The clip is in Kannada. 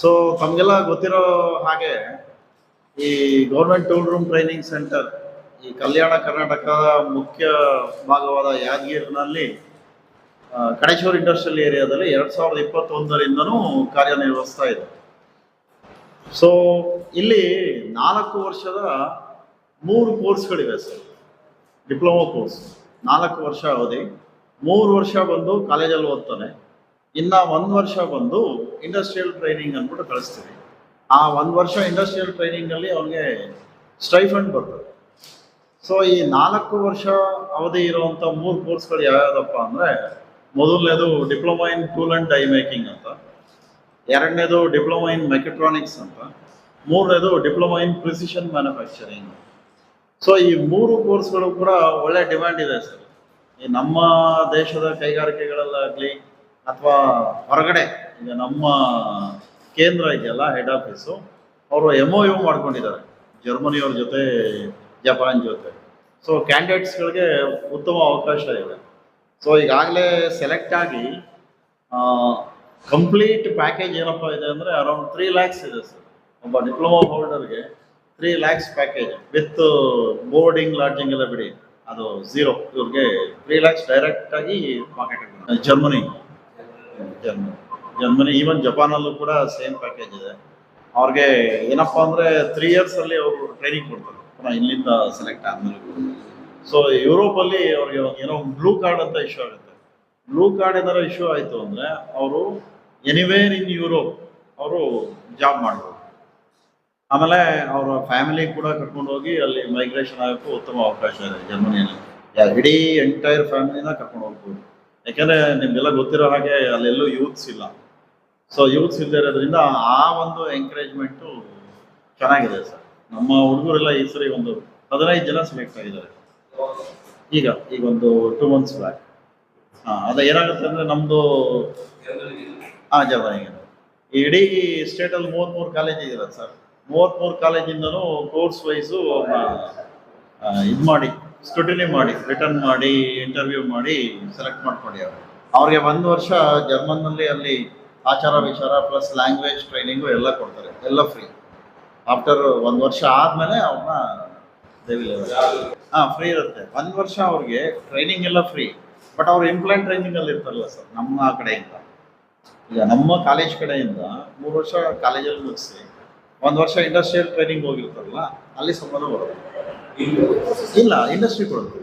ಸೊ ತಮಗೆಲ್ಲ ಗೊತ್ತಿರೋ ಹಾಗೆ ಈ government tool room training centre ಈ ಕಲ್ಯಾಣ ಕರ್ನಾಟಕದ ಮುಖ್ಯ ಭಾಗವಾದ ಯಾದಗಿರಿನಲ್ಲಿ ಕಣೇಶ್ವರ ಇಂಡಸ್ಟ್ರಿಯಲ್ ಏರಿಯಾದಲ್ಲಿ 2021ರಿಂದನೂ ಕಾರ್ಯನಿರ್ವಹಿಸ್ತಾ ಇದೆ. ಸೊ ಇಲ್ಲಿ 4 ವರ್ಷದ 3 ಕೋರ್ಸ್ಗಳಿವೆ ಸರ್. ಡಿಪ್ಲೊಮಾ ಕೋರ್ಸ್ 4 ವರ್ಷ ಅವಧಿ, 3 ವರ್ಷ ಬಂದು ಕಾಲೇಜಲ್ಲಿ ಓದ್ತಾನೆ, ಇನ್ನ 1 ವರ್ಷ ಬಂದು ಇಂಡಸ್ಟ್ರಿಯಲ್ ಟ್ರೈನಿಂಗ್ ಅಂದ್ಬಿಟ್ಟು ಕಳಿಸ್ತೀವಿ. ಆ 1 ವರ್ಷ ಇಂಡಸ್ಟ್ರಿಯಲ್ ಟ್ರೈನಿಂಗ್ ಅಲ್ಲಿ ಅವನಿಗೆ ಸ್ಟೈಫಂಡ್ ಬರ್ತದೆ. ಸೊ ಈ 4 ವರ್ಷ ಅವಧಿ ಇರುವಂತ 3 ಕೋರ್ಸ್ಗಳು ಯಾವ್ಯಾವಪ್ಪ ಅಂದ್ರೆ, ಮೊದಲನೇದು diploma in tool and dye making ಅಂತ, ಎರಡನೇದು ಡಿಪ್ಲೊಮಾ ಇನ್ ಮೆಕ್ಯಾಟ್ರಾನಿಕ್ಸ್ ಅಂತ, ಮೂರನೇದು diploma in precision manufacturing. So ಈ 3 ಕೋರ್ಸ್ಗಳು ಕೂಡ ಒಳ್ಳೆ ಡಿಮ್ಯಾಂಡ್ ಇದೆ ಸರ್. ಈ ನಮ್ಮ ದೇಶದ ಕೈಗಾರಿಕೆಗಳಲ್ಲಾಗಲಿ ಅಥವಾ ಹೊರಗಡೆ, ಈಗ ನಮ್ಮ ಕೇಂದ್ರ ಇದೆಯಲ್ಲ ಹೆಡ್ ಆಫೀಸು, ಅವರು MOU ಮಾಡ್ಕೊಂಡಿದ್ದಾರೆ ಜರ್ಮನಿಯವ್ರ ಜೊತೆ, ಜಪಾನ್ ಜೊತೆ. ಸೊ ಕ್ಯಾಂಡಿಡೇಟ್ಸ್ಗಳಿಗೆ ಉತ್ತಮ ಅವಕಾಶ ಇದೆ. ಸೊ ಈಗಾಗಲೇ ಸೆಲೆಕ್ಟ್ ಆಗಿ ಕಂಪ್ಲೀಟ್ ಪ್ಯಾಕೇಜ್ ಏನಪ್ಪ ಇದೆ ಅಂದರೆ ಅರೌಂಡ್ 3 lakhs ಇದೆ ಸರ್. ಒಬ್ಬ ಡಿಪ್ಲೊಮಾ ಹೋಲ್ಡರ್ಗೆ 3 lakhs package with boarding lodging ಎಲ್ಲ ಬಿಡಿ, ಅದು ಝೀರೋ. ಇವ್ರಿಗೆ 3 lakhs ಡೈರೆಕ್ಟ್ ಆಗಿ ಪಾಕೆಟ್. ಜರ್ಮನಿ ಈವನ್ ಜಪಾನಲ್ಲೂ ಕೂಡ ಸೇಮ್ ಪ್ಯಾಕೇಜ್ ಇದೆ. ಅವ್ರಿಗೆ ಏನಪ್ಪ ಅಂದರೆ 3 years ಅಲ್ಲಿ ಅವರು ಟ್ರೈನಿಂಗ್ ಕೊಡ್ತಾರೆ ಪುನಃ ಇಲ್ಲಿಂದ ಸೆಲೆಕ್ಟ್ ಆದಮೇಲೆ. ಸೊ ಯುರೋಪಲ್ಲಿ ಅವ್ರಿಗೆ ಏನೋ ಬ್ಲೂ ಕಾರ್ಡ್ ಅಂತ ಇಶ್ಯೂ ಆಗುತ್ತೆ. ಬ್ಲೂ ಕಾರ್ಡ್ ಏನಾದ್ರು ಇಶ್ಯೂ ಆಯಿತು ಅಂದರೆ ಅವರು ಎನಿವೇರ್ ಇನ್ ಯುರೋಪ್ ಅವರು ಜಾಬ್ ಮಾಡ್ಬೋದು. ಆಮೇಲೆ ಅವರ ಫ್ಯಾಮಿಲಿ ಕೂಡ ಕರ್ಕೊಂಡು ಹೋಗಿ ಅಲ್ಲಿ ಮೈಗ್ರೇಷನ್ ಆಗೋಕ್ಕೂ ಉತ್ತಮ ಅವಕಾಶ ಇದೆ ಜರ್ಮನಿಯಲ್ಲಿ. ಇಡೀ ಎಂಟೈರ್ ಫ್ಯಾಮಿಲಿನ ಕರ್ಕೊಂಡು ಹೋಗ್ಬೋದು. ಯಾಕೆಂದರೆ ನಿಮಗೆಲ್ಲ ಗೊತ್ತಿರೋ ಹಾಗೆ ಅಲ್ಲೆಲ್ಲೂ ಯೂತ್ಸ್ ಇಲ್ಲ. ಸೊ ಯೂತ್ಸ್ ಇಲ್ಲದೆ ಇರೋದ್ರಿಂದ ಆ ಒಂದು ಎಂಕರೇಜ್ಮೆಂಟು ಚೆನ್ನಾಗಿದೆ ಸರ್. ನಮ್ಮ ಹುಡುಗರೆಲ್ಲ ಈ ಸರಿ ಒಂದು 15 ಜನ ಸೆಲೆಕ್ಟ್ ಆಗಿದ್ದಾರೆ ಈಗ ಒಂದು 2 months ಬ್ಯಾಕ್. ಅದು ಏನಾಗುತ್ತೆ ಅಂದರೆ ನಮ್ಮದು ಜರ್ಮನಿಗೆ ಇಡೀ ಸ್ಟೇಟಲ್ಲಿ 33 ಕಾಲೇಜ್ ಇದೆ ಸರ್. 33 ಕಾಲೇಜಿಂದನೂ ಕೋರ್ಸ್ ವೈಸು ಇದು ಮಾಡಿ, ಸ್ಕ್ರೂಟಿನಿ ಮಾಡಿ, ರಿಟರ್ನ್ ಮಾಡಿ, ಇಂಟರ್ವ್ಯೂ ಮಾಡಿ ಸೆಲೆಕ್ಟ್ ಮಾಡ್ಕೊಂಡು ಅವ್ರಿಗೆ 1 ವರ್ಷ ಜರ್ಮನ್ನಲ್ಲಿ ಅಲ್ಲಿ ಆಚಾರ ವಿಚಾರ ಪ್ಲಸ್ ಲ್ಯಾಂಗ್ವೇಜ್ ಟ್ರೈನಿಂಗು ಎಲ್ಲ ಕೊಡ್ತಾರೆ, ಎಲ್ಲ ಫ್ರೀ. ಆಫ್ಟರ್ 1 ವರ್ಷ ಆದಮೇಲೆ ಅವ್ರನ್ನ ಫ್ರೀ ಇರುತ್ತೆ. 1 ವರ್ಷ ಅವ್ರಿಗೆ ಟ್ರೈನಿಂಗ್ ಎಲ್ಲ ಫ್ರೀ. ಬಟ್ ಅವ್ರು ಇಂಪ್ಲಾಂಟ್ ಟ್ರೈನಿಂಗಲ್ಲಿ ಇರ್ತಾರಲ್ಲ ಸರ್ ನಮ್ಮ ಕಡೆಯಿಂದ, ಈಗ ನಮ್ಮ ಕಾಲೇಜ್ ಕಡೆಯಿಂದ 3 ವರ್ಷ ಕಾಲೇಜಲ್ಲಿ ಮುಗಿಸಿ 1 ವರ್ಷ ಇಂಡಸ್ಟ್ರಿಯಲ್ ಟ್ರೈನಿಂಗ್ ಹೋಗಿರ್ತಾರಲ್ಲ, ಅಲ್ಲಿ ಸಂಬಂಧ ಬರೋದು ಇಲ್ಲ, ಇಂಡಸ್ಟ್ರಿ ಕೊಡೋದು.